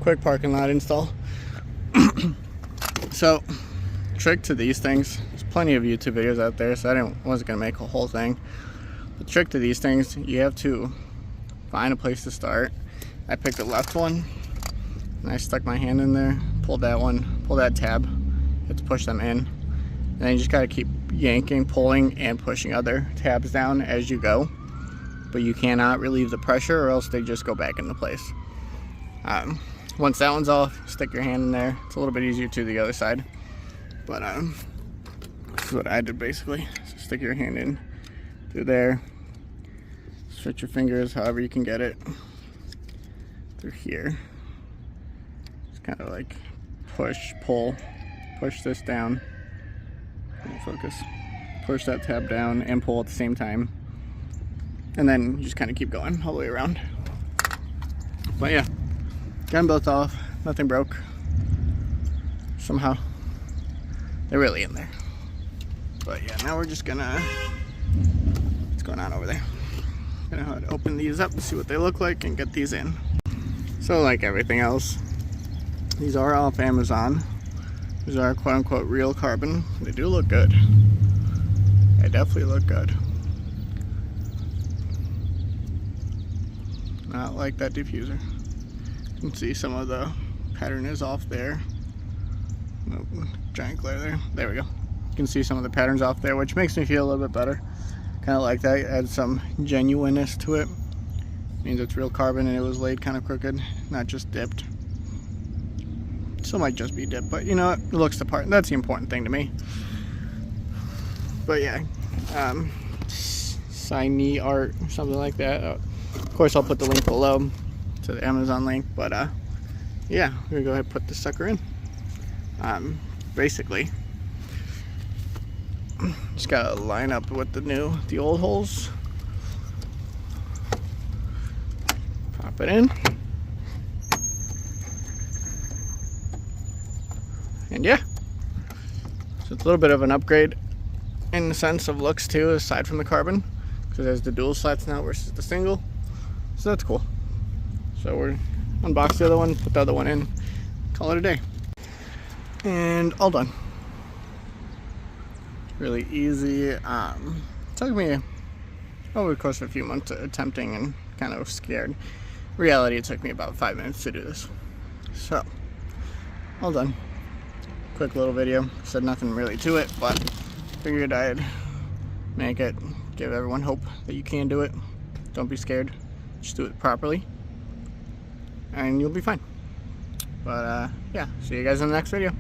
quick parking lot install. So, trick to these things, there's plenty of YouTube videos out there, so wasn't gonna make a whole thing. The trick to these things, you have to find a place to start. I picked the left one, and I stuck my hand in there, pulled that one, pull that tab, you have to push them in. And then you just gotta keep yanking, pulling, and pushing other tabs down as you go. But you cannot relieve the pressure or else they just go back into place. Once that one's off, stick your hand in there. It's a little bit easier to the other side. But this is what I did basically. So stick your hand in through there. Stretch your fingers however you can get it through here. Just kind of like push, pull, push this down. Focus. Push that tab down and pull at the same time. And then you just kind of keep going all the way around. But yeah, got them both off. Nothing broke. Somehow they're really in there. But yeah, now we're just gonna, what's going on over there? Gonna open these up and see what they look like and get these in. So like everything else, these are off Amazon. These are quote unquote real carbon. They do look good. They definitely look good. Not like that diffuser. You can see some of the pattern is off there. Nope, giant glare there. There we go. You can see some of the patterns off there, which makes me feel a little bit better. Kind of like that. It adds some genuineness to it. Means it's real carbon and it was laid kind of crooked, not just dipped. Still might just be dipped, but you know what? It looks the part. That's the important thing to me. But yeah, Signee art, something like that. Of course, I'll put the link below to the Amazon link. But yeah, we're gonna go ahead and put this sucker in. Basically, just gotta line up with the old holes. Pop it in. And yeah, so it's a little bit of an upgrade in the sense of looks too, aside from the carbon, because there's the dual slats now versus the single. So that's cool. So we're unbox the other one, put the other one in, call it a day. And all done. Really easy. Took me over the course of a few months attempting and kind of scared. In reality, it took me about 5 minutes to do this. So, all done. Quick little video. Said nothing really to it, but figured I'd make it, give everyone hope that you can do it. Don't be scared. Just do it properly and you'll be fine. But yeah, see you guys in the next video.